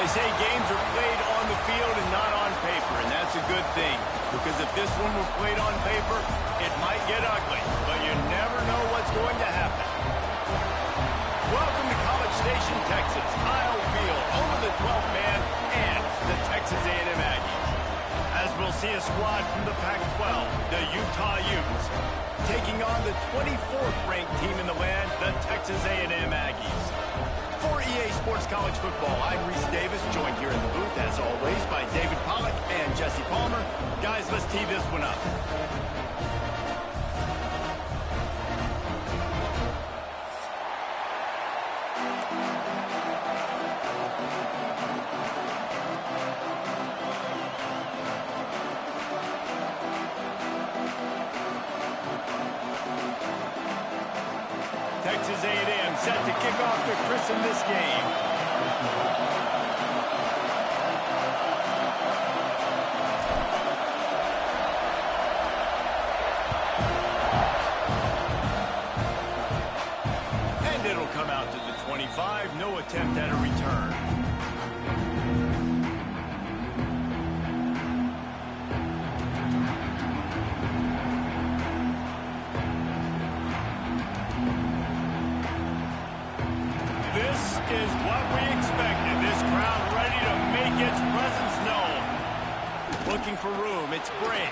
They say games are played on the field and not on paper, and that's a good thing. Because if this one were played on paper, it might get ugly, but you never know what's going to happen. Welcome to College Station, Texas. Kyle Field, over the 12th man, and the Texas A&M Aggies. As we'll see a squad from the Pac-12, the Utah Utes, taking on the 24th ranked team in the land, the Texas A&M Aggies. For EA Sports College Football, I'm Reese Davis, joined here in the booth, as always, by David Pollack and Jesse Palmer. Guys, let's tee this one up. Texas A&M set to kick off to christen this game. And it'll come out to the 25. No attempt at a return. Is what we expected. This crowd ready to make its presence known. Looking for room. It's Brent.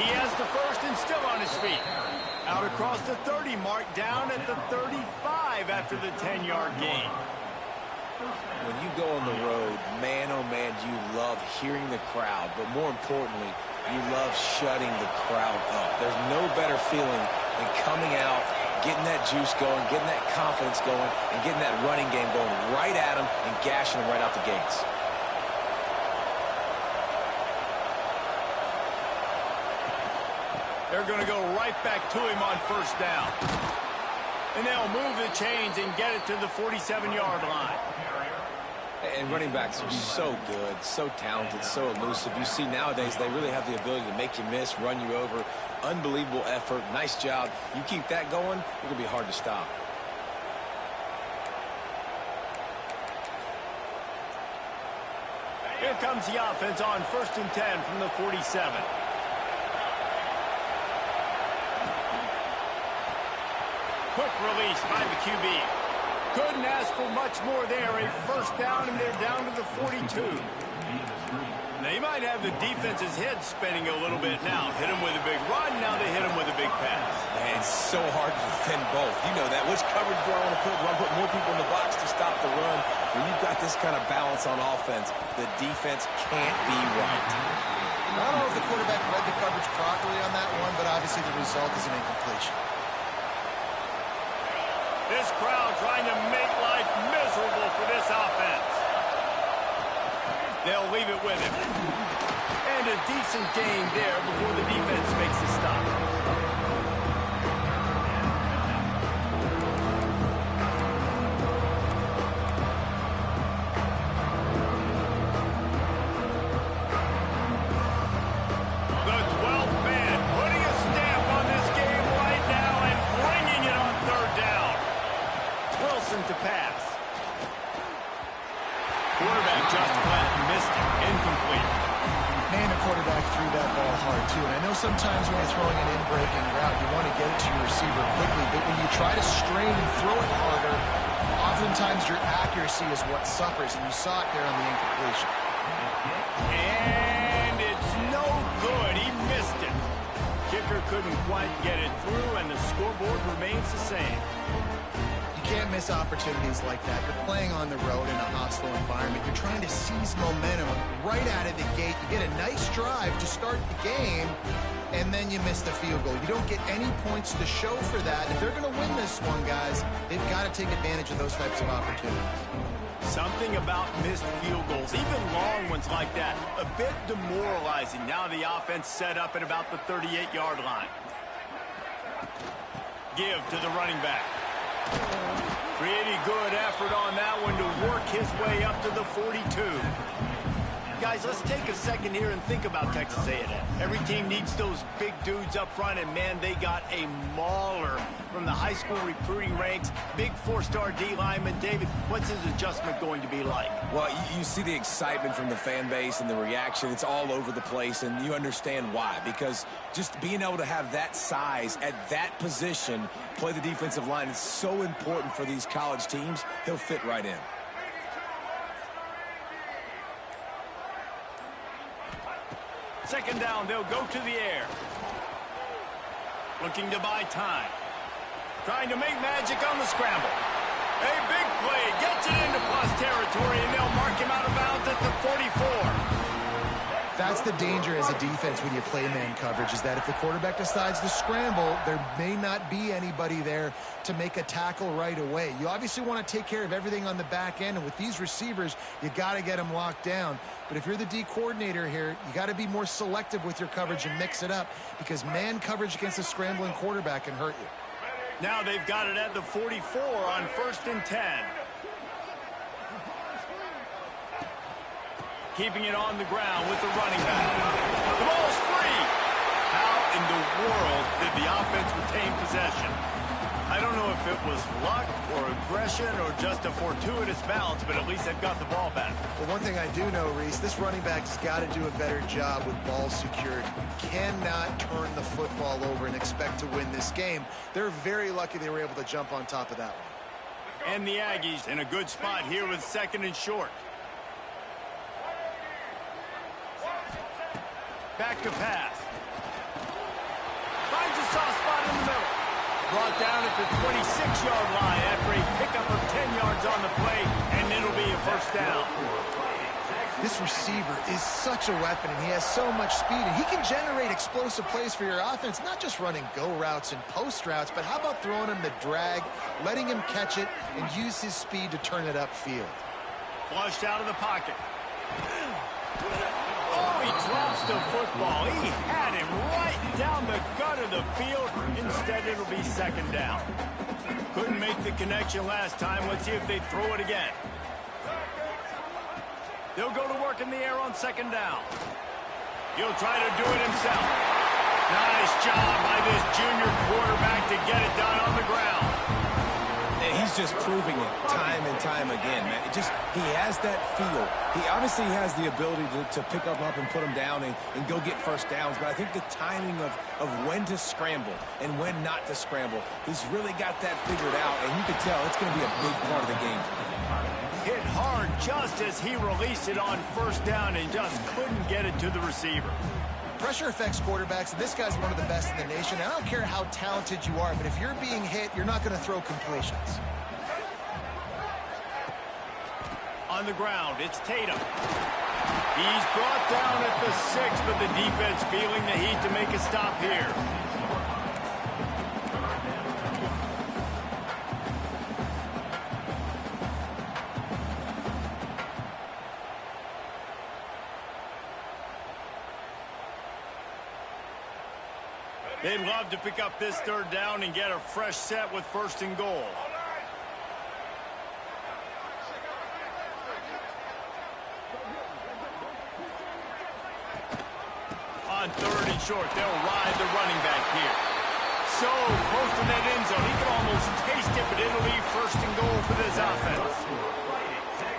He has the first and still on his feet. Out across the 30 mark, down at the 35 after the 10-yard gain. When you go on the road, man, oh man, you love hearing the crowd. But more importantly, you love shutting the crowd up. There's no better feeling than coming out, getting that juice going, getting that confidence going, and getting that running game going right at them and gashing them right out the gates. They're going to go right back to him on first down. And they'll move the chains and get it to the 47-yard line. And running backs are so good, so talented, so elusive. You see nowadays they really have the ability to make you miss, run you over. Unbelievable effort. Nice job. You keep that going, it's going to be hard to stop. Here comes the offense on first and 10 from the 47. Quick release by the QB. Couldn't ask for much more there. A first down, and they're down to the 42. They might have the defense's head spinning a little bit now. Hit him with a big run, now they hit him with a big pass. Man, it's so hard to defend both. You know that. Which coverage do I want to put? Do I put more people in the box to stop the run? When you've got this kind of balance on offense, the defense can't be right. I don't know if the quarterback read the coverage properly on that one, but obviously the result is an incompletion. This crowd trying to make life miserable for this offense. They'll leave it with him. And a decent gain there before the defense makes the stop. The 12th man putting a stamp on this game right now and bringing it on third down. Wilson to pass. Quarterback just flat missed it. Incomplete. Man, the quarterback threw that ball hard, too. And I know sometimes when you're throwing an in-breaking route, you want to get it to your receiver quickly. But when you try to strain and throw it harder, oftentimes your accuracy is what suffers. And you saw it there on the incompletion. And it's no good. He missed it. Kicker couldn't quite get it through, and the scoreboard remains the same. You can't miss opportunities like that. You're playing on the road in a hostile environment. You're trying to seize momentum right out of the gate. You get a nice drive to start the game, and then you miss the field goal. You don't get any points to show for that. If they're going to win this one, guys, they've got to take advantage of those types of opportunities. Something about missed field goals, even long ones like that, a bit demoralizing. Now the offense set up at about the 38-yard line. Give to the running back. Pretty good effort on that one to work his way up to the 42. Guys, let's take a second here and think about Texas A&M. Every team needs those big dudes up front, and man, they got a mauler from the high school recruiting ranks. Big four-star D lineman. David, what's his adjustment going to be like? Well, you see the excitement from the fan base and the reaction. It's all over the place, and you understand why. Because just being able to have that size at that position, play the defensive line, is so important for these college teams. He'll fit right in. Second down, they'll go to the air. Looking to buy time. Trying to make magic on the scramble. A big play, gets it into plus territory, and they'll mark him out of bounds at the 44. That's the danger as a defense when you play man coverage, is that if the quarterback decides to scramble, there may not be anybody there to make a tackle right away. You obviously want to take care of everything on the back end, and with these receivers, you got to get them locked down. But if you're the D coordinator here, you got to be more selective with your coverage and mix it up, because man coverage against a scrambling quarterback can hurt you. Now they've got it at the 44 on 1st and 10. Keeping it on the ground with the running back. The ball's free. How in the world did the offense retain possession? I don't know if it was luck or aggression or just a fortuitous bounce, but at least they've got the ball back. Well, one thing I do know, Reese, this running back's got to do a better job with ball security. Cannot turn the football over and expect to win this game. They're very lucky they were able to jump on top of that one. And the Aggies in a good spot here with 2nd and short. Back to pass. Finds a soft spot in the middle. Brought down at the 26-yard line after a pickup of 10 yards on the play, and it'll be a first down. This receiver is such a weapon, and he has so much speed, and he can generate explosive plays for your offense, not just running go routes and post routes, but how about throwing him the drag, letting him catch it, and use his speed to turn it upfield. Flushed out of the pocket. Oh, he drops the football. He had him right down the gut of the field. Instead, it'll be 2nd down. Couldn't make the connection last time. Let's see if they throw it again. They'll go to work in the air on 2nd down. He'll try to do it himself. Nice job by this junior quarterback to get it done on the ground. And he's just proving it time and time again, man. He has that feel. He obviously has the ability to pick up and put him down and go get first downs. But I think the timing of when to scramble and when not to scramble, he's really got that figured out. And you can tell it's going to be a big part of the game. Hit hard just as he released it on 1st down and just couldn't get it to the receiver. Pressure affects quarterbacks, and this guy's one of the best in the nation. I don't care how talented you are, but if you're being hit, you're not going to throw completions. On the ground, it's Tatum. He's brought down at the 6, but the defense feeling the heat to make a stop here. They'd love to pick up this 3rd down and get a fresh set with 1st and goal. On 3rd and short, they'll ride the running back here. So close to that end zone, he can almost taste it, but it'll be 1st and goal for this offense.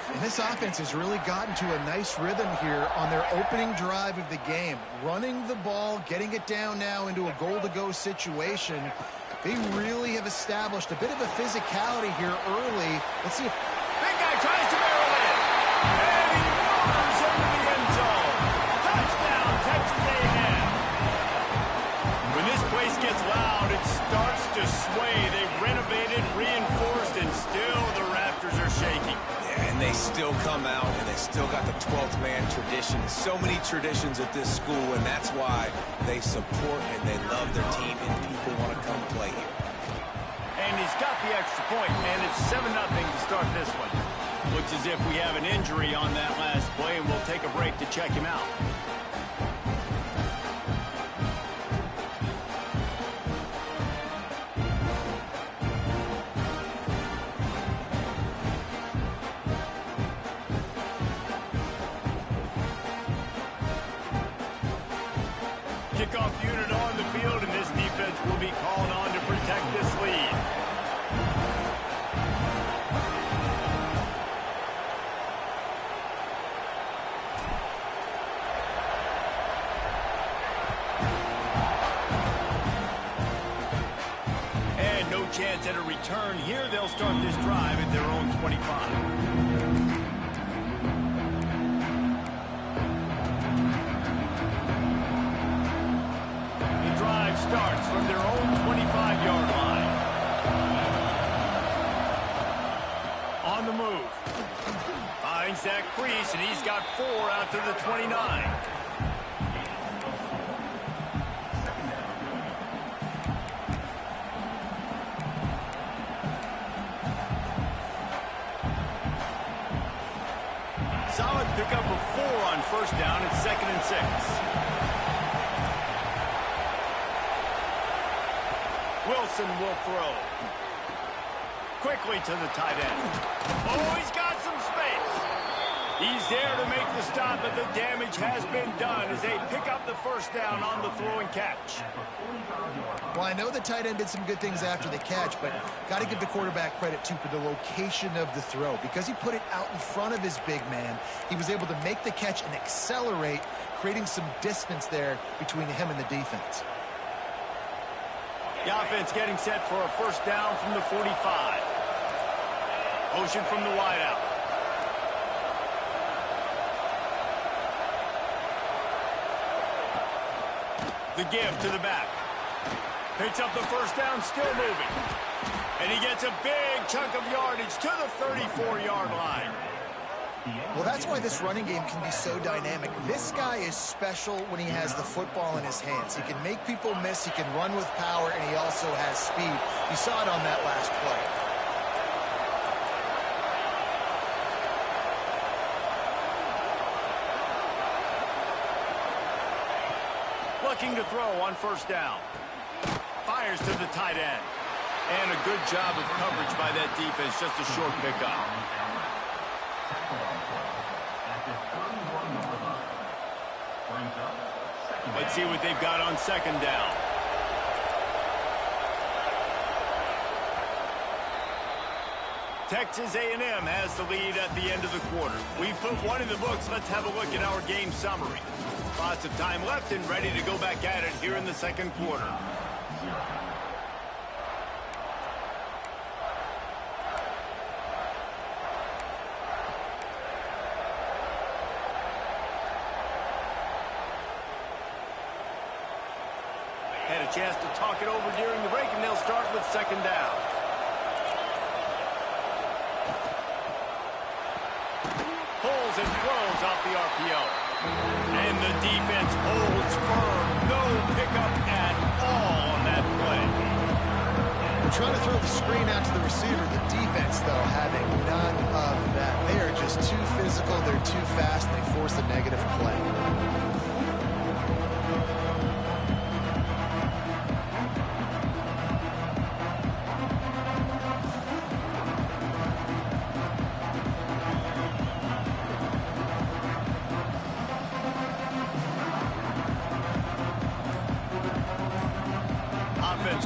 And this offense has really gotten to a nice rhythm here on their opening drive of the game. Running the ball, getting it down now into a goal-to-go situation. They really have established a bit of a physicality here early. Let's see if... Big guy tries to barrel in. And he wanders into the end zone. Touchdown, Texas A&M. When this place gets loud, it starts to sway. They've renovated, reinforced, and still the rafters are shaking. And they still come out, and they still got the 12th man tradition. So many traditions at this school, and that's why they support and they love their team, and people want to come play here. And he's got the extra point, and it's 7-0 to start this one. Looks as if we have an injury on that last play, and we'll take a break to check him out. this lead. And no chance at a return here. They'll start this drive at their own 25. Starts from their own 25-yard line. On the move. Finds that crease, and he's got 4 out to the 29. Solid pickup of 4 on first down. It's 2nd and 6. Wilson will throw. Quickly to the tight end. Oh, he's got some space. He's there to make the stop, but the damage has been done as they pick up the first down on the throw and catch. Well, I know the tight end did some good things after the catch, but got to give the quarterback credit, too, for the location of the throw. Because he put it out in front of his big man, he was able to make the catch and accelerate, creating some distance there between him and the defense. The offense getting set for a first down from the 45. Motion from the wideout. The give to the back. Picks up the first down, still moving. And he gets a big chunk of yardage to the 34-yard line. Well, that's why this running game can be so dynamic. This guy is special when he has the football in his hands. He can make people miss, he can run with power, and he also has speed. You saw it on that last play. Looking to throw on first down. Fires to the tight end. And a good job of coverage by that defense, just a short pickup. Let's see what they've got on second down. Texas A&M has the lead at the end of the quarter. We put one in the books. Let's have a look at our game summary. Lots of time left and ready to go back at it here in the second quarter. Had a chance to talk it over during the break, and they'll start with second down. Pulls and throws off the RPO. And the defense holds firm. No pickup at all on that play. We're trying to throw the screen out to the receiver. The defense, though, having none of that. They are just too physical. They're too fast. And they force a negative play.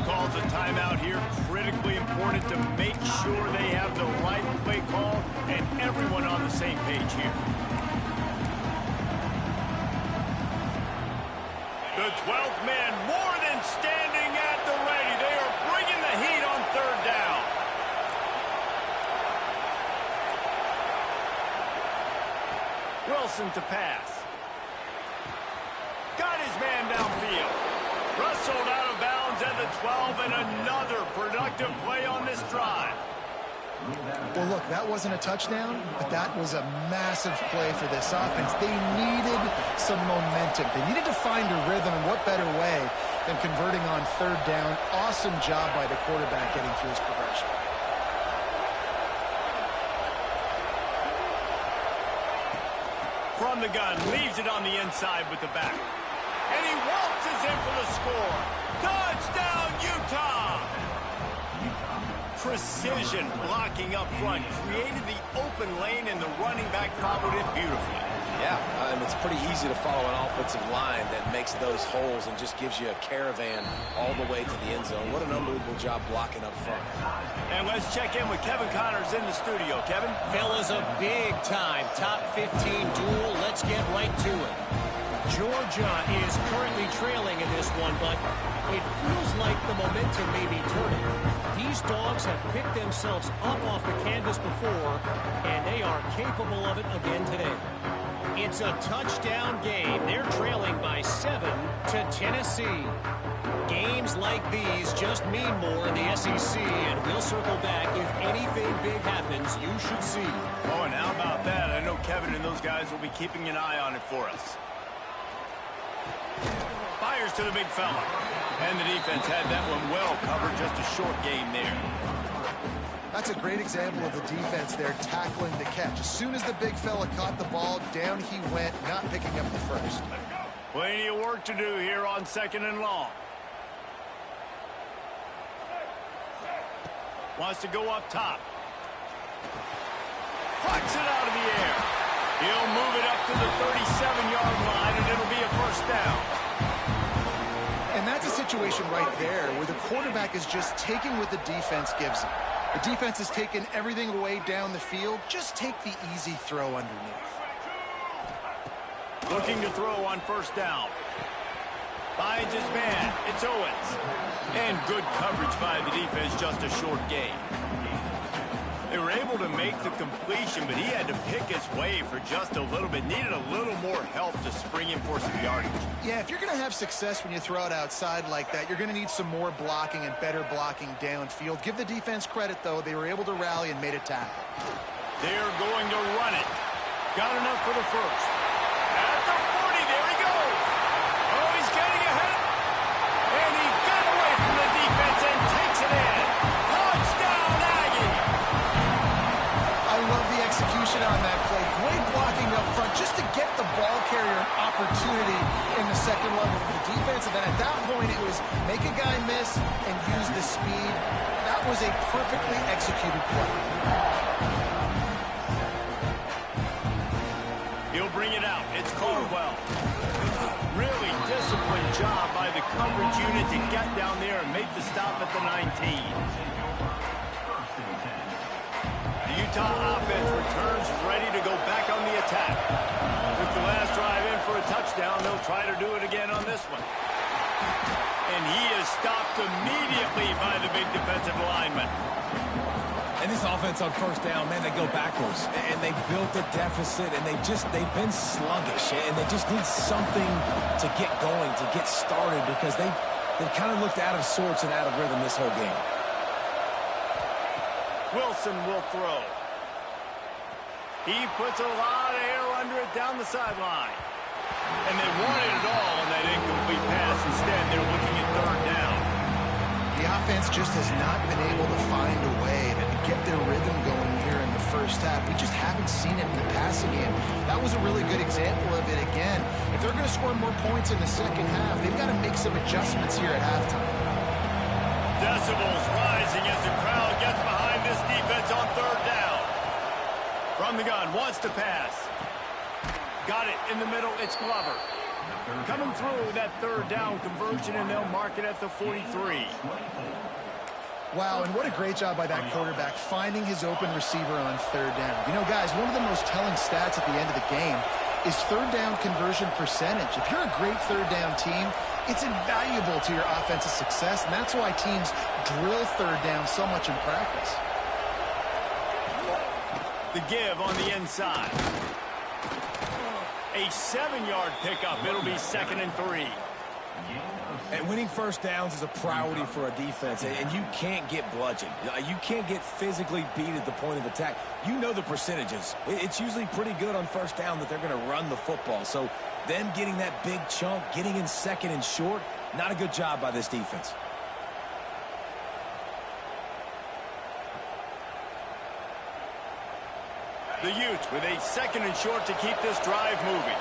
Calls a timeout here. Critically important to make sure they have the right play call and everyone on the same page here. The 12th man more than standing at the ready. They are bringing the heat on third down. Wilson to pass. Got his man downfield. Wrestled out of bounds at the 12, and another productive play on this drive. Well, look, that wasn't a touchdown, but that was a massive play for this offense. They needed some momentum. They needed to find a rhythm, and what better way than converting on third down. Awesome job by the quarterback getting through his progression. From the gun, leaves it on the inside with the back. And he waltzes in for the score. Touchdown, Utah! Precision blocking up front created the open lane, and the running back followed it beautifully. Yeah, and it's pretty easy to follow an offensive line that makes those holes and just gives you a caravan all the way to the end zone. What an unbelievable job blocking up front. And let's check in with Kevin Connors in the studio. Kevin? Fellas, a big-time top 15 duel. Let's get right to it. Georgia is currently trailing in this one, but it feels like the momentum may be turning. These dogs have picked themselves up off the canvas before, and they are capable of it again today. It's a touchdown game. They're trailing by 7 to Tennessee. Games like these just mean more in the SEC, and we'll circle back. If anything big happens, you should see. Oh, and how about that? I know Kevin and those guys will be keeping an eye on it for us. Fires to the big fella. And the defense had that one well covered. Just a short game there. That's a great example of the defense there tackling the catch. As soon as the big fella caught the ball, down he went, not picking up the first. Plenty of work to do here on 2nd and long. Wants to go up top. Flicks it out of the air. He'll move it up to the 37-yard line, and it'll be a first down. And that's a situation right there where the quarterback is just taking what the defense gives him. The defense has taken everything away down the field. Just take the easy throw underneath. Looking to throw on first down. Finds his man. It's Owens. And good coverage by the defense, just a short gain. They were able to make the completion, but he had to pick his way for just a little bit. Needed a little more help to spring him for some yardage. Yeah, if you're going to have success when you throw it outside like that, you're going to need some more blocking and better blocking downfield. Give the defense credit, though. They were able to rally and made a tackle. They're going to run it. Got enough for the first. At the 40, there he goes. Oh, he's getting ahead. And he got away from the defense and takes it in. Touchdown, Aggie. I love the execution on that play. Great blocking up front just to get the ball carrier an opportunity in the second level of the defense. And then at that point, it was make a guy miss and use the speed. That was a perfectly executed play. He'll bring it out. It's Caldwell. Really disciplined job by the coverage unit to get down there and make the stop at the 19. The Utah offense returns ready to go back on the attack. With the last drive in for a touchdown, they'll try to do it again on this one. And he is stopped immediately by the big defensive lineman. And this offense on first down, man, they go backwards. And they built a deficit, and they've been sluggish. And they just need something to get going, to get started, because they've kind of looked out of sorts and out of rhythm this whole game. Wilson will throw. He puts a lot of air under it down the sideline. And they wanted it all on that incomplete pass. Instead, they're looking at third down. The offense just has not been able to find a way to get their rhythm going here in the first half. We just haven't seen it in the passing game. That was a really good example of it again. If they're going to score more points in the second half, they've got to make some adjustments here at halftime. Decibels rising as the crowd gets behind this defense on third down. From the gun, wants to pass. Got it in the middle, it's Glover. Coming through that third down conversion, and they'll mark it at the 43. Wow, and what a great job by that quarterback finding his open receiver on third down. You know, guys, one of the most telling stats at the end of the game is third down conversion percentage. If you're a great third down team, it's invaluable to your offensive success, and that's why teams drill third down so much in practice. The give on the inside. A 7-yard pickup. It'll be 2nd and 3. And winning first downs is a priority for a defense, and you can't get bludgeoned. You can't get physically beat at the point of attack. You know the percentages. It's usually pretty good on first down that they're going to run the football. So them getting that big chunk, getting in second and short, not a good job by this defense. The Utes with a 2nd and short to keep this drive moving.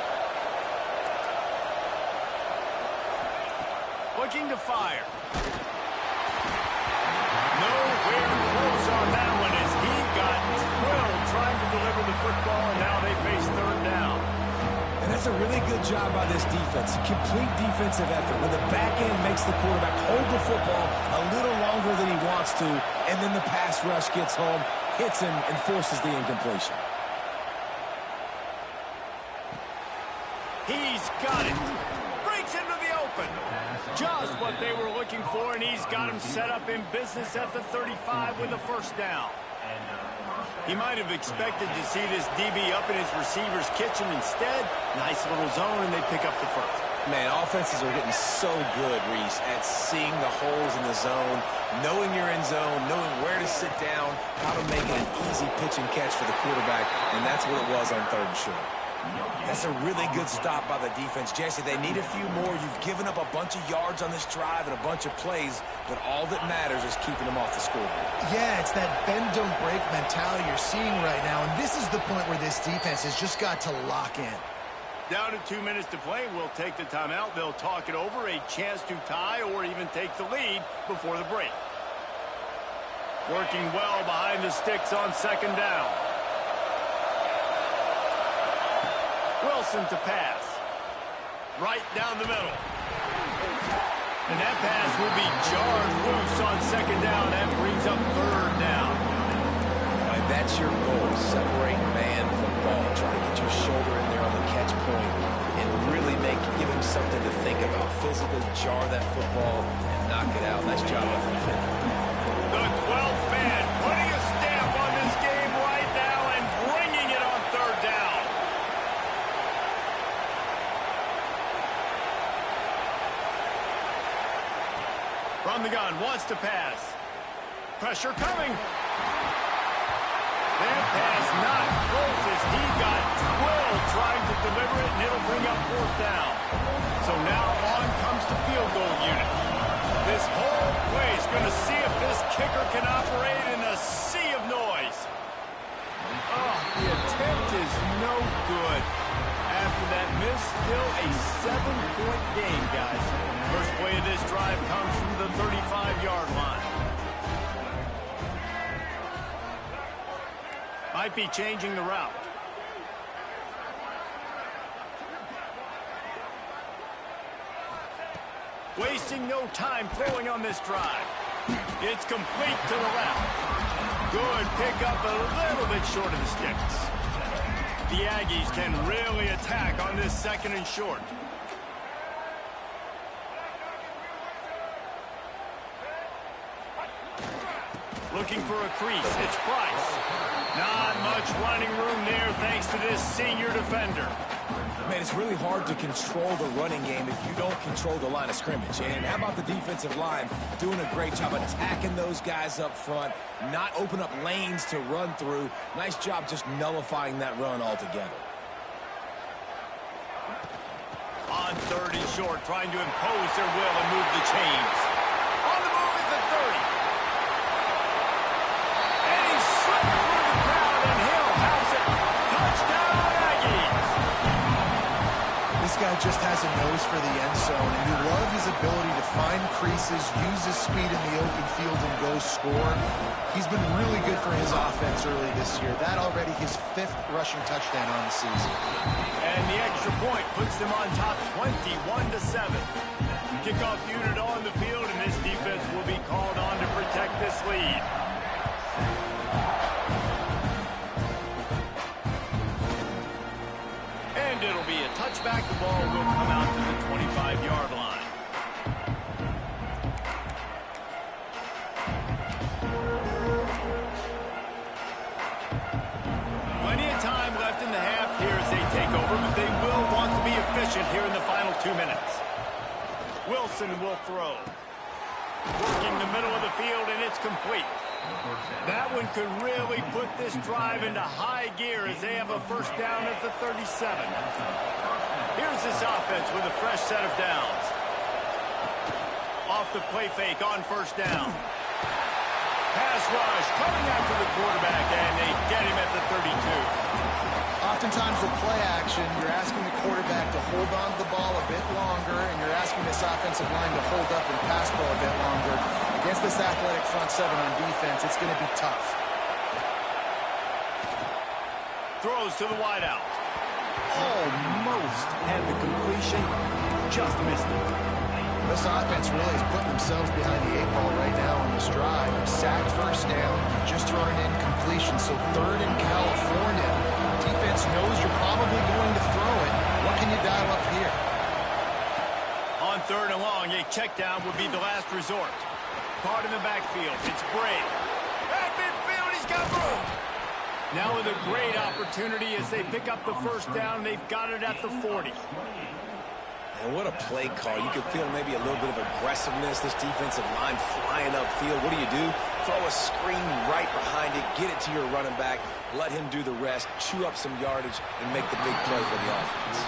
Looking to fire. Nowhere close on that one as he got drilled trying to deliver the football, and now they face third down. a really good job by this defense. Complete defensive effort. When the back end makes the quarterback hold the football a little longer than he wants to, and then the pass rush gets home, hits him, and forces the incompletion. He's got it. Breaks into the open. Just what they were looking for, and he's got him set up in business at the 35 with a first down. He might have expected to see this DB up in his receiver's kitchen. Instead, nice little zone, and they pick up the first. Man, offenses are getting so good, Reese, at seeing the holes in the zone, knowing your end zone, knowing where to sit down, how to make it an easy pitch and catch for the quarterback, and that's what it was on 3rd and short. That's a really good stop by the defense. Jesse, they need a few more. You've given up a bunch of yards on this drive and a bunch of plays, but all that matters is keeping them off the scoreboard. Yeah, it's that bend, don't break mentality you're seeing right now, and this is the point where this defense has just got to lock in. Down to 2 minutes to play. We'll take the timeout. They'll talk it over, a chance to tie or even take the lead before the break. Working well behind the sticks on 2nd down. Wilson to pass. Right down the middle. And that pass will be jarred loose on 2nd down. That brings up 3rd down. Right, that's your goal. Separate man from ball. Try to get your shoulder in there on the catch point and really give him something to think about. Physically jar that football and knock it out. Nice job by the defender. The 12th man putting a stamp on this game right now and bringing it on 3rd down. From the gun, wants to pass. Pressure coming. That pass not close as he got drilled trying to deliver it, and it'll bring up 4th down. So now on comes the field goal unit. This whole play is going to see if this kicker can operate in a sea of noise. Oh, the attempt is no good. After that miss, still a 7-point game, guys. First play of this drive comes from the 35-yard line. Might be changing the route. Wasting no time throwing on this drive. It's complete to the left. Good pickup, a little bit short of the sticks. The Aggies can really attack on this 2nd and short. Looking for a crease. It's Price. Not much running room there thanks to this senior defender. Man, it's really hard to control the running game if you don't control the line of scrimmage. And how about the defensive line doing a great job attacking those guys up front, not open up lanes to run through. Nice job just nullifying that run altogether. On 3rd and short, trying to impose their will and move the chains. On the move at the 30. And he slipped through the crowd, and he'll house it. Touchdown, Aggies. This guy just has a nose for the end zone, and you love his ability to find creases, use his speed in the open field, and go score. He's been really good for his offense early this year. That already his 5th rushing touchdown on the season. And the extra point puts them on top 21-7. Kickoff unit on the field, and this defense will be called on to protect this lead. And it'll be a touchback. The ball will come out to the 25-yard line. Plenty of time left in the half here as they take over, but they will want to be efficient here in the final 2 minutes. Wilson will throw. Working the middle of the field, and it's complete. That one could really put this drive into high gear as they have a first down at the 37. Here's this offense with a fresh set of downs. Off the play fake on first down. Pass rush coming after the quarterback, and they get him at the 32. Oftentimes with play action, you're asking the quarterback to hold on to the ball a bit longer, and you're asking this offensive line to hold up and pass ball a bit longer. Against this athletic front 7 on defense, it's going to be tough. Throws to the wideout. Almost had the completion, just missed it. This offense really is putting themselves behind the 8 ball right now on this drive. Sack first down, just throwing in completion. So 3rd in California. Defense knows you're probably going to throw it. What can you dial up here? On 3rd and long, a check down would be the last resort. Caught in the backfield. It's Brady. At midfield, he's got room. Now with a great opportunity as they pick up the first down. They've got it at the 40. And what a play call. You could feel maybe a little bit of aggressiveness. This defensive line flying upfield. What do? Throw a screen right behind it. Get it to your running back. Let him do the rest. Chew up some yardage and make the big play for the offense.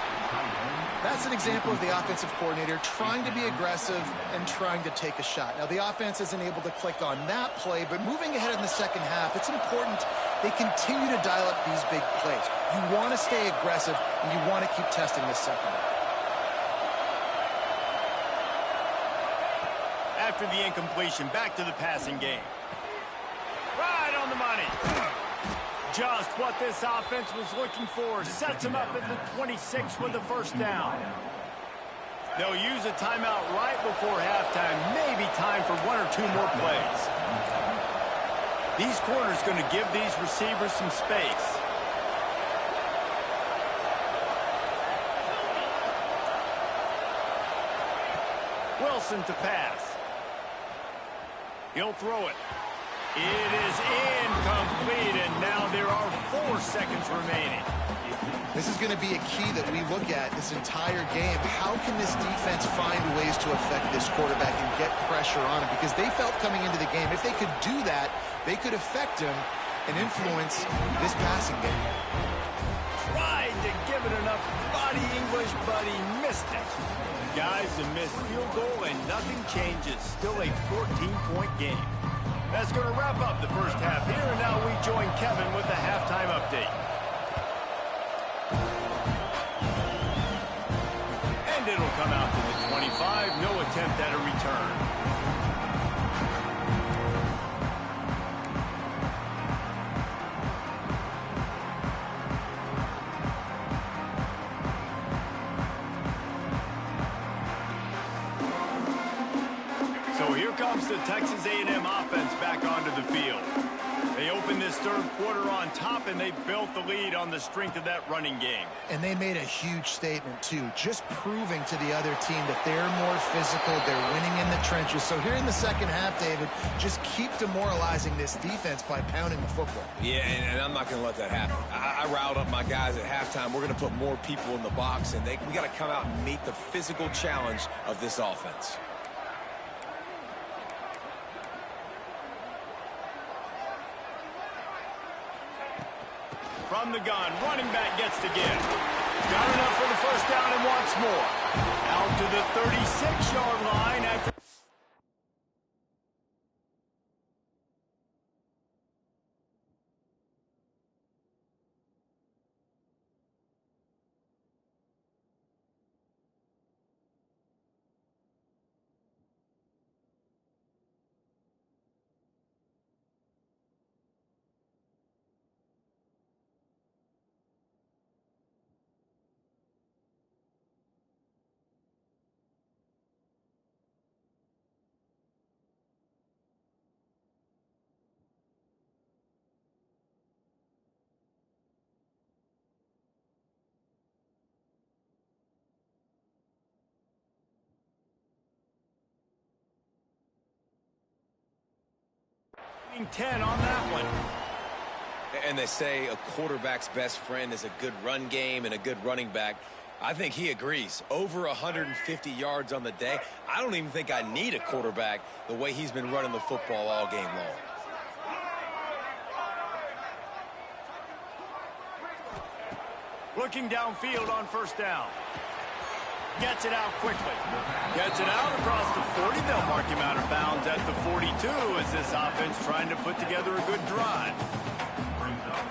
That's an example of the offensive coordinator trying to be aggressive and trying to take a shot. Now, the offense isn't able to click on that play, but moving ahead in the second half, it's important they continue to dial up these big plays. You want to stay aggressive, and you want to keep testing this secondary. After the incompletion, back to the passing game. Right on the money. Just what this offense was looking for. Sets him up at the 26 with the first down. They'll use a timeout right before halftime. Maybe time for 1 or 2 more plays. These corners going to give these receivers some space. Wilson to pass. He'll throw it. It is incomplete, and now there are 4 seconds remaining. This is going to be a key that we look at this entire game. How can this defense find ways to affect this quarterback and get pressure on him? Because they felt coming into the game, if they could do that, they could affect him and influence this passing game. Tried to give it enough body English, but he missed it. Guys, a missed field goal, and nothing changes. Still a 14-point game. That's going to wrap up the first half here, and now we join Kevin with the halftime update. And it'll come out to the 25. No attempt at a return. So here comes the Texas A&M offense back onto the field. They opened this third quarter on top, and they built the lead on the strength of that running game. And they made a huge statement, too, just proving to the other team that they're more physical, they're winning in the trenches. So here in the second half, David, just keep demoralizing this defense by pounding the football. Yeah, and I'm not going to let that happen. I riled up my guys at halftime. We're going to put more people in the box, and we got to come out and meet the physical challenge of this offense. From the gun, running back gets to give. Got enough for the first down and wants more. Out to the 36-yard line after... Getting 10 on that one. And they say a quarterback's best friend is a good run game and a good running back. I think he agrees. Over 150 yards on the day. I don't even think I need a quarterback the way he's been running the football all game long. Looking downfield on first down. Gets it out quickly. Gets it out across the 40. They'll mark him out of bounds at the 42 as this offense trying to put together a good drive.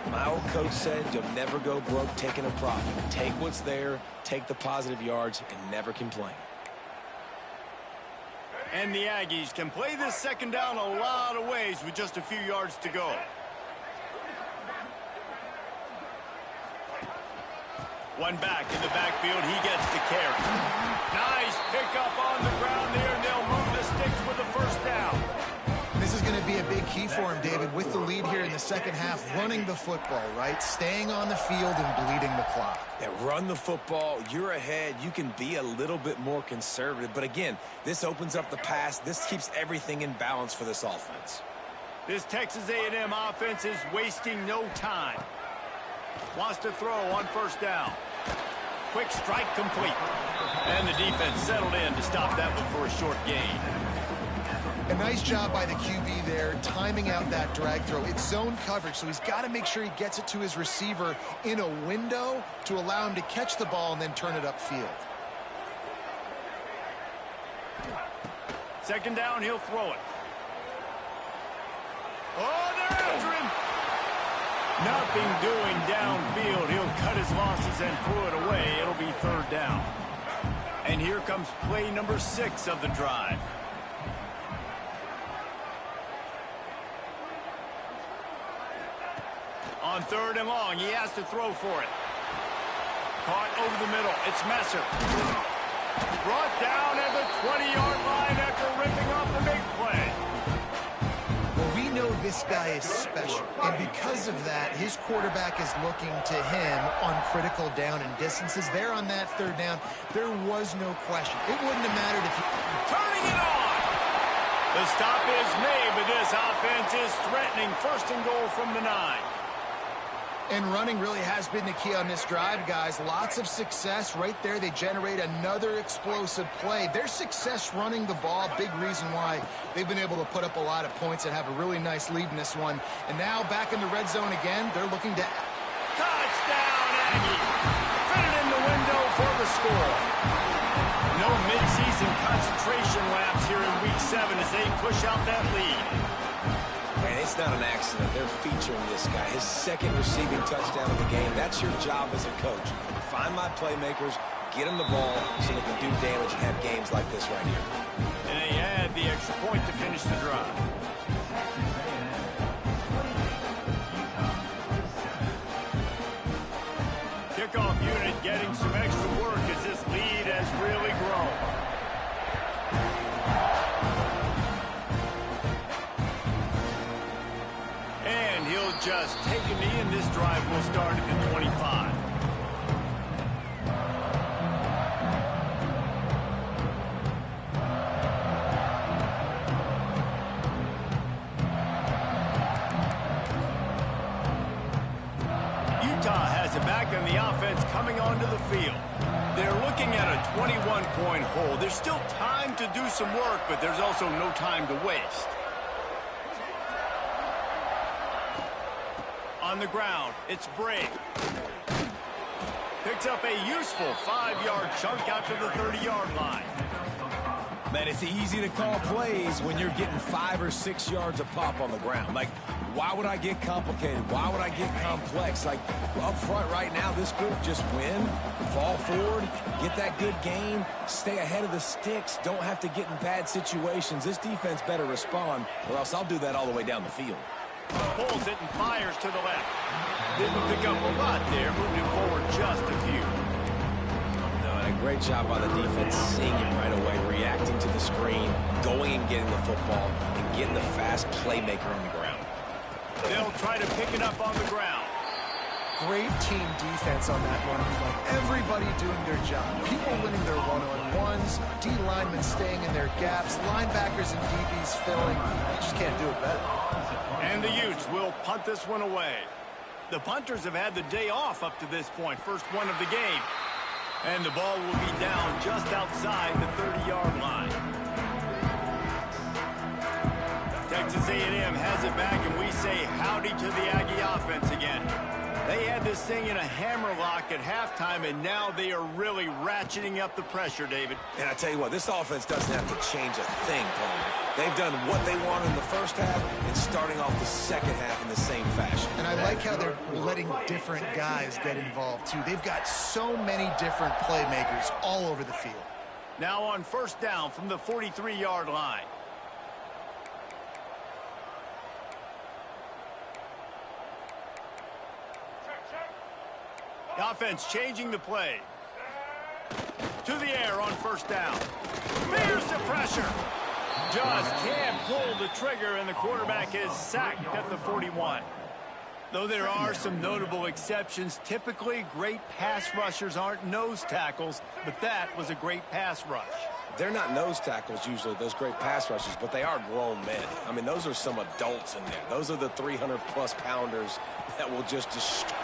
My old coach said you'll never go broke taking a profit. Take what's there, take the positive yards, and never complain. And the Aggies can play this second down a lot of ways with just a few yards to go. One back in the backfield. He gets the carry. Nice pickup on the ground there, and they'll move the sticks with the first down. This is going to be a big key for him, David, with the lead here in the second half, running the football, right? Staying on the field and bleeding the clock. Yeah, run the football. You're ahead. You can be a little bit more conservative. But again, this opens up the pass. This keeps everything in balance for this offense. This Texas A&M offense is wasting no time. Wants to throw on first down. Quick strike complete. And the defense settled in to stop that one for a short gain. A nice job by the QB there, timing out that drag throw. It's zone coverage, so he's got to make sure he gets it to his receiver in a window to allow him to catch the ball and then turn it upfield. Second down, he'll throw it. Oh, they're after him. Nothing doing downfield. He'll cut his losses and throw it away. It'll be third down. And here comes play number 6 of the drive. On third and long, he has to throw for it. Caught over the middle. It's Messer. Brought down at the 20-yard line after ripping off the big play. Well, we know this guy is special, and because of that, his quarterback is looking to him on critical down and distances. There on that third down, there was no question. It wouldn't have mattered if he... Turning it on! The stop is made, but this offense is threatening. First and goal from the 9. And running really has been the key on this drive, guys. Lots of success right there. They generate another explosive play. Their success running the ball, big reason why they've been able to put up a lot of points and have a really nice lead in this one. And now back in the red zone again. They're looking to... Touchdown, Aggie! Fit it in the window for the score. No midseason concentration laps here in Week 7 as they push out that lead. And it's not an accident. They're featuring this guy. His second receiving touchdown of the game. That's your job as a coach. Find my playmakers, get them the ball so they can do damage and have games like this right here. And they add the extra point to finish the drive. Kickoff unit getting some extra work as this lead has really grown. Just take a knee, and this drive will start at the 25. Utah has it back, and the offense coming onto the field. They're looking at a 21-point hole. There's still time to do some work, but there's also no time to waste. On the ground, it's Brake. Picks up a useful 5-yard chunk out to the 30-yard line. Man, it's easy to call plays when you're getting 5 or 6 yards a pop on the ground. Like, why would I get complicated? Why would I get complex? Like, up front right now, this group just win, fall forward, get that good gain, stay ahead of the sticks, don't have to get in bad situations. This defense better respond, or else I'll do that all the way down the field. Pulls it and fires to the left. Didn't pick up a lot there, moved it forward just a few. No, and a great job by the defense seeing it right away, reacting to the screen, going and getting the football, and getting the fast playmaker on the ground. They'll try to pick it up on the ground. Great team defense on that one. Everybody doing their job. People winning their one-on-ones, D linemen staying in their gaps, linebackers and DBs filling. You just can't do it better. And the Utes will punt this one away. The punters have had the day off up to this point, first one of the game. And the ball will be down just outside the 30-yard line. Texas A&M has it back, and we say howdy to the Aggie offense again. They had this thing in a hammerlock at halftime, and now they are really ratcheting up the pressure, David. And I tell you what, this offense doesn't have to change a thing, Paul. They've done what they wanted in the first half and starting off the second half in the same fashion. And I like how they're letting different guys get involved, too. They've got so many different playmakers all over the field. Now on first down from the 43-yard line. The offense changing the play. To the air on first down. There's the pressure. Just can't pull the trigger, and the quarterback is sacked at the 41. Though there are some notable exceptions, typically great pass rushers aren't nose tackles, but that was a great pass rush. They're not nose tackles usually, those great pass rushers, but they are grown men. I mean, those are some adults in there. Those are the 300-plus pounders that will just destroy.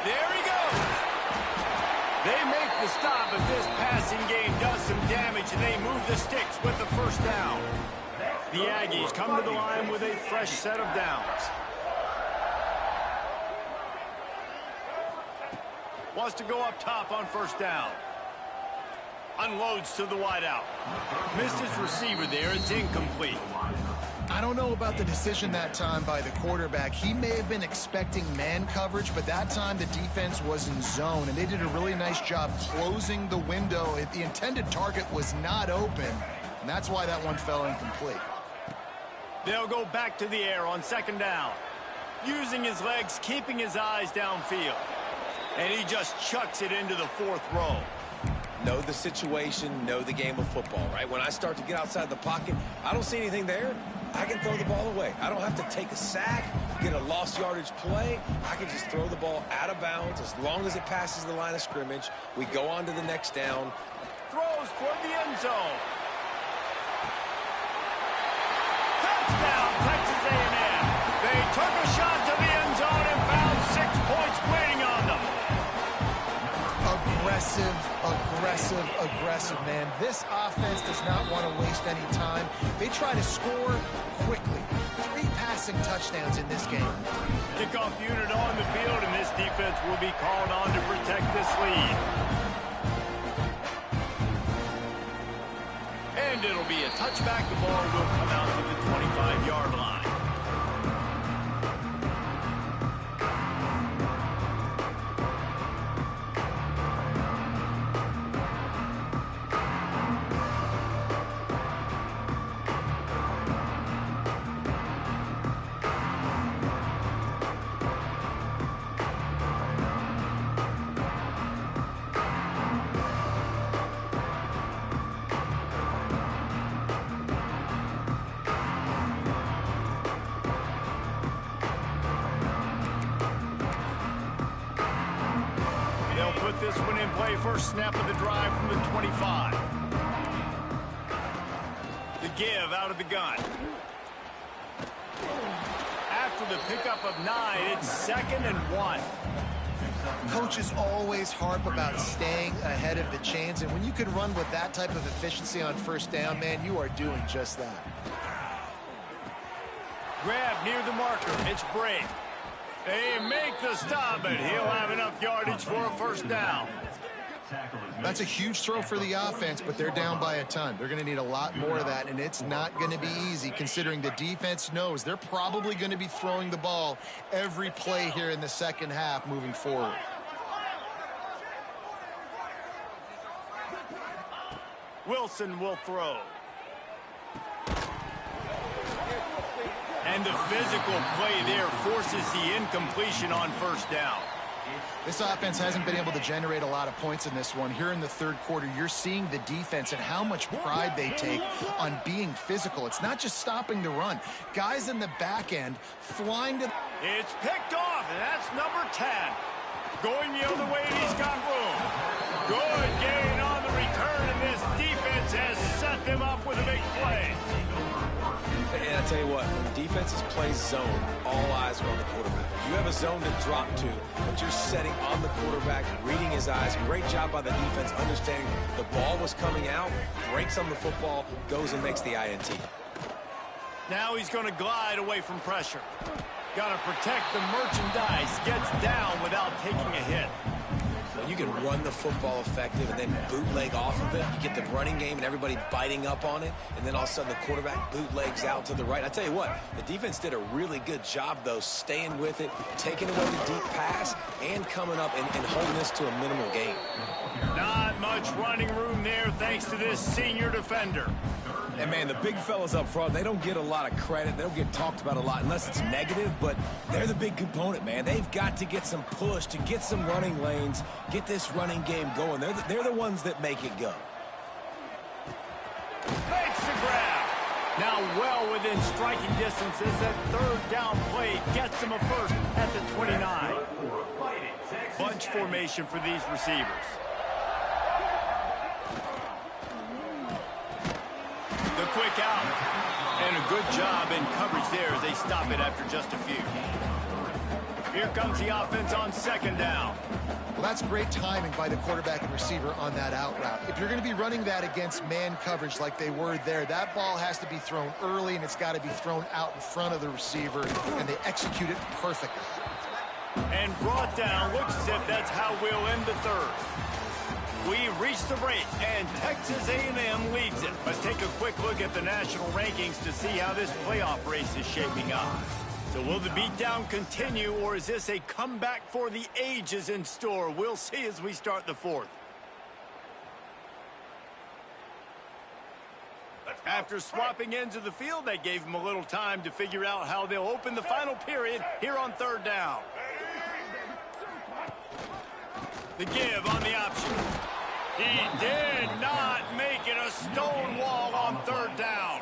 There he goes. They make the stop, but this passing game does some damage, and they move the sticks with the first down. The Aggies come to the line with a fresh set of downs. Wants to go up top on first down. Unloads to the wideout. Missed his receiver there. It's incomplete. I don't know about the decision that time by the quarterback. He may have been expecting man coverage, but that time the defense was in zone, and they did a really nice job closing the window. The intended target was not open, and that's why that one fell incomplete. They'll go back to the air on second down. Using his legs, keeping his eyes downfield. And he just chucks it into the fourth row. Know the situation, know the game of football, right? When I start to get outside the pocket, I don't see anything there. I can throw the ball away. I don't have to take a sack, get a lost yardage play. I can just throw the ball out of bounds as long as it passes the line of scrimmage. We go on to the next down. Throws toward the end zone. Touchdown, Texas A&M. They took a shot to the end zone and found 6 points waiting on them. Aggressive, man. This offense does not want to waste any time. They try to score quickly. 3 passing touchdowns in this game. Kickoff unit on the field, and this defense will be called on to protect this lead. And it'll be a touchback. The ball will come out to the 25-yard line. Put this one in play. First snap of the drive from the 25. The give out of the gun. After the pickup of 9, it's 2nd and 1. Coaches always harp about staying ahead of the chains, and when you can run with that type of efficiency on first down, man, you are doing just that. Grab near the marker. It's Bray. They make the stop, but he'll have enough yardage for a first down. That's a huge throw for the offense, but they're down by a ton. They're going to need a lot more of that, and it's not going to be easy considering the defense knows they're probably going to be throwing the ball every play here in the second half moving forward. Wilson will throw. And the physical play there forces the incompletion on first down. This offense hasn't been able to generate a lot of points in this one. Here in the third quarter, you're seeing the defense and how much pride they take on being physical. It's not just stopping the run. Guys in the back end flying to... It's picked off, and that's number 10. Going the other way, and he's got room. Good gain on the return, and this defense has set them up with a big play. And I tell you what, when defenses play zone, all eyes are on the quarterback. You have a zone to drop to, but you're setting on the quarterback, reading his eyes. Great job by the defense, understanding the ball was coming out, breaks on the football, goes and makes the INT. Now he's going to glide away from pressure. Got to protect the merchandise, gets down without taking a hit. When you can run the football effective and then bootleg off of it, you get the running game and everybody biting up on it, and then all of a sudden the quarterback bootlegs out to the right. I tell you what, the defense did a really good job, though, staying with it, taking away the deep pass, and coming up and holding this to a minimal gain. Not much running room there thanks to this senior defender. And, man, the big fellas up front, they don't get a lot of credit. They don't get talked about a lot unless it's negative, but they're the big component, man. They've got to get some push, to get some running lanes, get this running game going. They're the ones that make it go. Makes the grab. Now well within striking distance as that third down play gets him a first at the 29. Bunch formation for these receivers. The quick out. And a good job in coverage there as they stop it after just a few. Here comes the offense on second down. Well, that's great timing by the quarterback and receiver on that out route. If you're going to be running that against man coverage like they were there, that ball has to be thrown early, and it's got to be thrown out in front of the receiver, and they execute it perfectly. And brought down. Looks as if that's how we'll end the third. We reach the break, and Texas A&M leads it. Let's take a quick look at the national rankings to see how this playoff race is shaping up. So will the beatdown continue, or is this a comeback for the ages in store? We'll see as we start the fourth. After swapping ends of the field, that gave them a little time to figure out how they'll open the final period here on third down. The give on the option. He did not make it a stone wall on third down.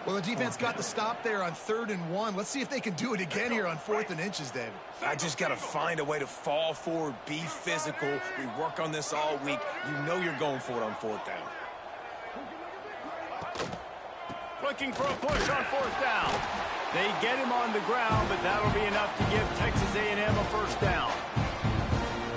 Well, the defense got the stop there on 3rd and 1. Let's see if they can do it again here on 4th and inches, David. I just got to find a way to fall forward, be physical. We work on this all week. You know you're going for it on 4th down. Looking for a push on 4th down. They get him on the ground, but that'll be enough to give Texas A&M a first down.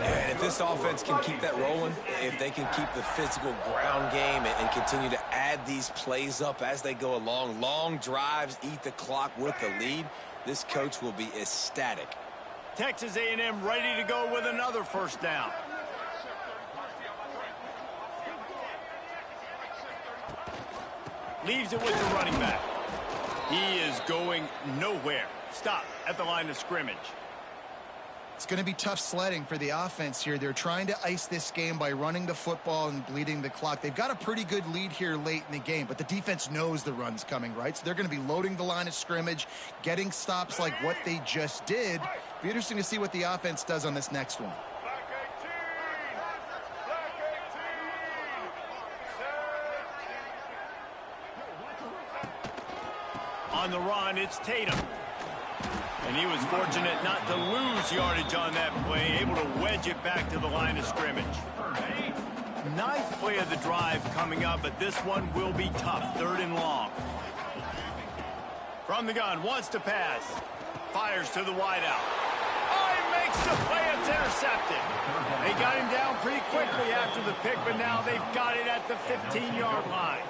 And if this offense can keep that rolling, if they can keep the physical ground game and continue to add these plays up as they go along, long drives, eat the clock with the lead, this coach will be ecstatic. Texas A&M ready to go with another first down. Leaves it with the running back. He is going nowhere. Stop at the line of scrimmage. It's going to be tough sledding for the offense here. They're trying to ice this game by running the football and bleeding the clock. They've got a pretty good lead here late in the game, but the defense knows the run's coming, right? So they're going to be loading the line of scrimmage, getting stops like what they just did. Be interesting to see what the offense does on this next one. On the run, it's Tatum. And he was fortunate not to lose yardage on that play, able to wedge it back to the line of scrimmage. Ninth play of the drive coming up, but this one will be tough. 3rd and long. From the gun, wants to pass. Fires to the wideout. Oh, he makes the play. It's intercepted. They got him down pretty quickly after the pick, but now they've got it at the 15-yard line.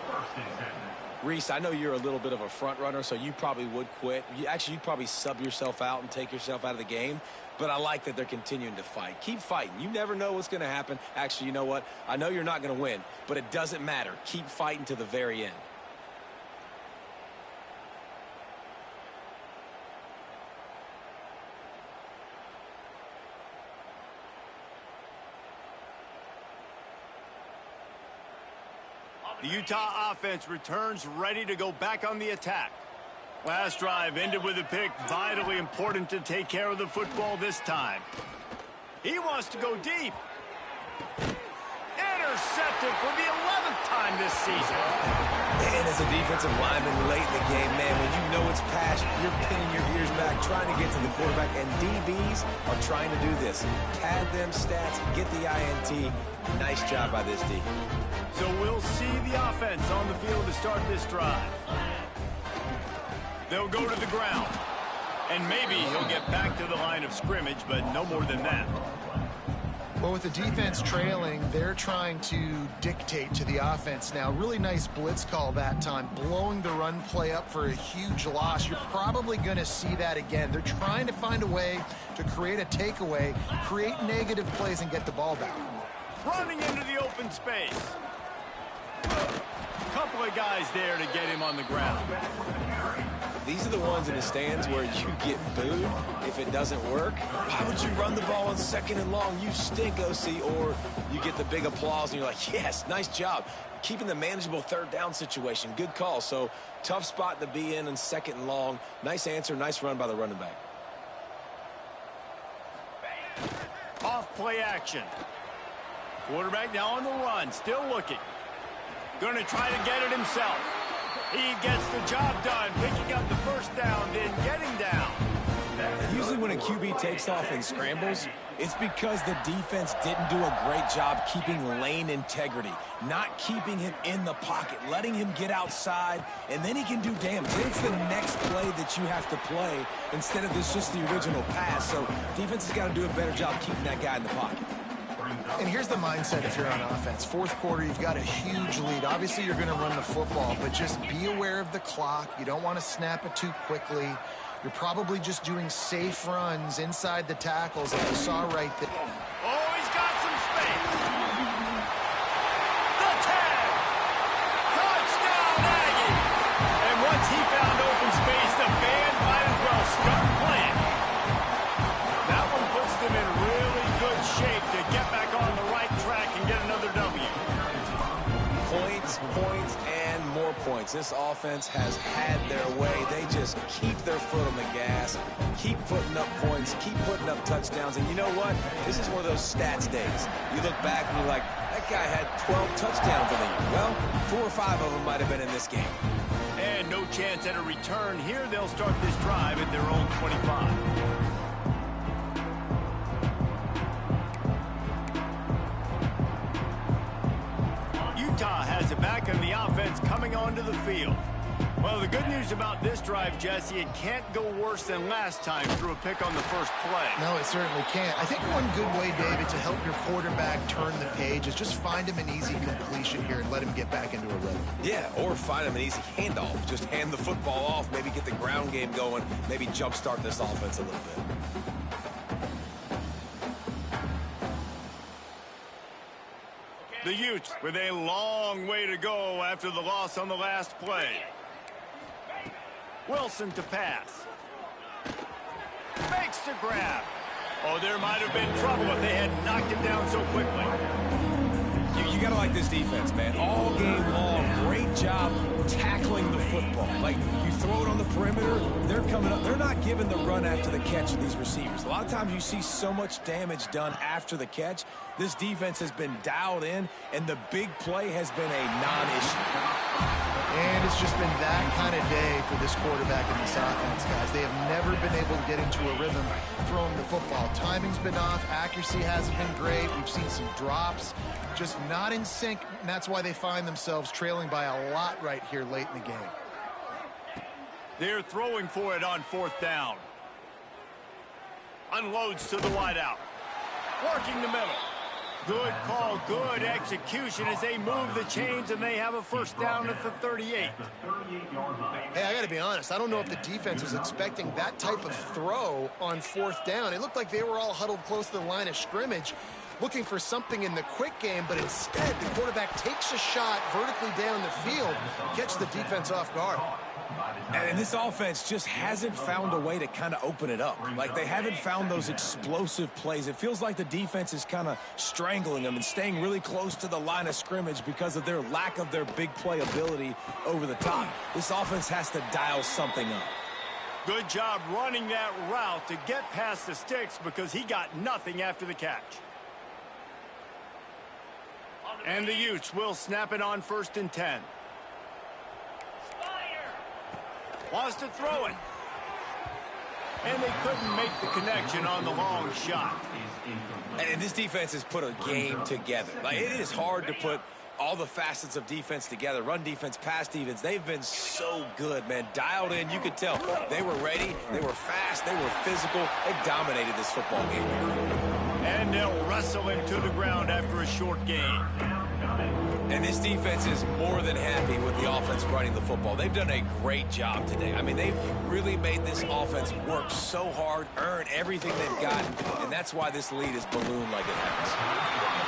Reese, I know you're a little bit of a front runner, so you probably would quit. You'd probably sub yourself out and take yourself out of the game. But I like that they're continuing to fight. Keep fighting. You never know what's going to happen. Actually, you know what? I know you're not going to win, but it doesn't matter. Keep fighting to the very end. The Utah offense returns ready to go back on the attack. Last drive ended with a pick. Vitally important to take care of the football this time. He wants to go deep. Intercepted for the 11th time this season. And as a defensive lineman late in the game, man, when you know it's passion, you're pinning your ears back, trying to get to the quarterback, and DBs are trying to do this. Pad them stats, get the INT. Nice job by this D. So we'll see the offense on the field to start this drive. They'll go to the ground. And maybe he'll get back to the line of scrimmage, but no more than that. Well, with the defense trailing, they're trying to dictate to the offense now. Really nice blitz call that time, blowing the run play up for a huge loss. You're probably going to see that again. They're trying to find a way to create a takeaway, create negative plays, and get the ball back. Running into the open space. Couple of guys there to get him on the ground. these are the ones in the stands where you get booed if it doesn't work. Why would you run the ball on 2nd and long? You stink, OC. Or you get the big applause and you're like, yes, nice job. Keeping the manageable 3rd down situation. Good call. So tough spot to be in 2nd and long. Nice answer, nice run by the running back. Off play action. Quarterback now on the run, still looking. Going to try to get it himself. He gets the job done, picking up the 1st down, then getting down. Usually when a QB takes off and scrambles, it's because the defense didn't do a great job keeping lane integrity, not keeping him in the pocket, letting him get outside, and then he can do damage. It's the next play that you have to play instead of this just the original pass. So defense has got to do a better job keeping that guy in the pocket. And here's the mindset if you're on offense. 4th quarter, you've got a huge lead. Obviously, you're going to run the football, but just be aware of the clock. You don't want to snap it too quickly. You're probably just doing safe runs inside the tackles like you saw right there. Oh, he's got some space. The tag. Touchdown, Aggie. And once he found open space, the band might as well start playing. That one puts them in really good shape to get back on the right track and get another W. Points, points, and more points. This offense has had their way. They just keep their foot on the gas, keep putting up points, keep putting up touchdowns. And you know what? This is one of those stats days. You look back and you're like, that guy had 12 touchdowns in the year. Well, 4 or 5 of them might have been in this game. And no chance at a return here. They'll start this drive at their own 25. Utah has it back on the offense coming onto the field. Well, the good news about this drive, Jesse, it can't go worse than last time through a pick on the first play. No, it certainly can't. I think one good way, David, to help your quarterback turn the page is just find him an easy completion here and let him get back into a rhythm. Yeah, or find him an easy handoff. Just hand the football off, maybe get the ground game going, maybe jumpstart this offense a little bit. The Utes with a long way to go after the loss on the last play. Wilson to pass. Fakes to grab. Oh, there might have been trouble if they had knocked him down so quickly. You got to like this defense, man. All game long, great job tackling the football. Like, you throw it on the perimeter, they're coming up. They're not giving the run after the catch to these receivers. A lot of times you see so much damage done after the catch. This defense has been dialed in, and the big play has been a non-issue. And it's just been that kind of day for this quarterback and this offense, guys. They have never been able to get into a rhythm throwing the football. Timing's been off. Accuracy hasn't been great. We've seen some drops. Just not in sync, and that's why they find themselves trailing by a lot right here late in the game. They're throwing for it on 4th down. Unloads to the wideout. Working the middle. Good call, good execution as they move the chains, and they have a 1st down at the 38. Hey, I got to be honest. I don't know if the defense was expecting that type of throw on 4th down. It looked like they were all huddled close to the line of scrimmage, looking for something in the quick game, but instead the quarterback takes a shot vertically down the field, gets the defense off guard. And this offense just hasn't found a way to kind of open it up. Like, they haven't found those explosive plays. It feels like the defense is kind of strangling them and staying really close to the line of scrimmage because of their lack of their big play ability over the top. This offense has to dial something up. Good job running that route to get past the sticks because he got nothing after the catch. And the Utes will snap it on 1st and 10. Wants to throw it. And they couldn't make the connection on the long shot. And this defense has put a game together. Like, it is hard to put all the facets of defense together. Run defense, pass defense. They've been so good, man. Dialed in. You could tell they were ready. They were fast. They were physical. They dominated this football game. And they'll wrestle him to the ground after a short gain. And this defense is more than happy with the offense running the football. They've done a great job today. I mean, they've really made this offense work so hard, earn everything they've gotten, and that's why this lead is ballooned like it has.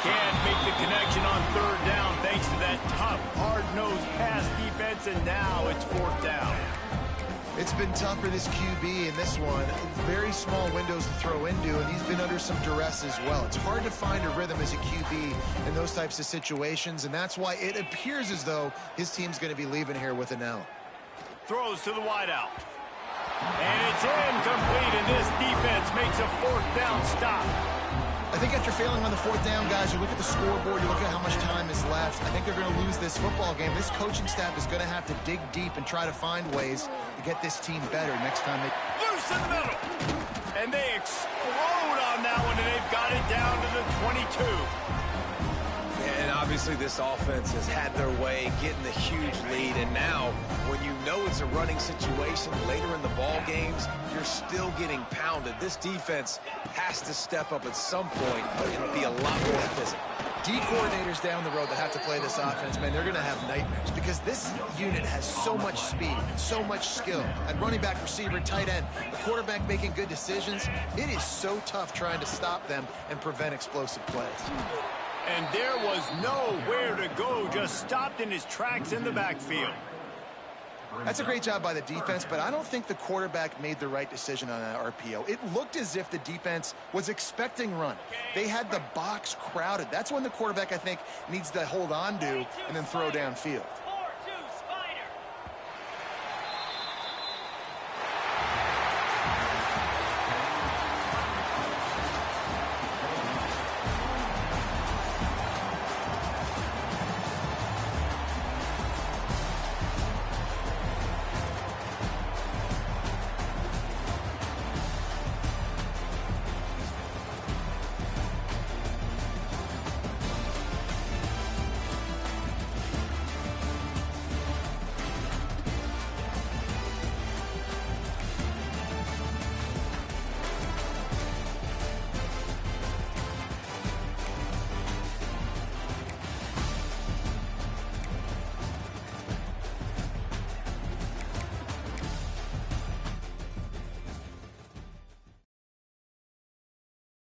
Can't make the connection on 3rd down thanks to that tough, hard-nosed pass defense, and now it's 4th down. It's been tough for this QB in this one. Very small windows to throw into, and he's been under some duress as well. It's hard to find a rhythm as a QB in those types of situations, and that's why it appears as though his team's going to be leaving here with an L. Throws to the wideout. And it's incomplete, and this defense makes a fourth down stop. I think after failing on the fourth down, guys, you look at the scoreboard, you look at how much time is left. I think they're going to lose this football game. This coaching staff is going to have to dig deep and try to find ways to get this team better next time they... Loose in the middle. And they explode on that one, and they've got it down to the 22. And obviously this offense has had their way getting the huge lead, and now when you know it's a running situation later in the ball games, you're still getting pounded. This defense has to step up at some point and be a lot more physical. D coordinators down the road that have to play this offense, man, they're going to have nightmares because this unit has so much speed and so much skill. At running back, receiver, tight end, the quarterback making good decisions. It is so tough trying to stop them and prevent explosive plays. And there was nowhere to go, just stopped in his tracks in the backfield. That's a great job by the defense, but I don't think the quarterback made the right decision on that RPO. It looked as if the defense was expecting run. They had the box crowded. That's when the quarterback, I think, needs to hold on to and then throw downfield.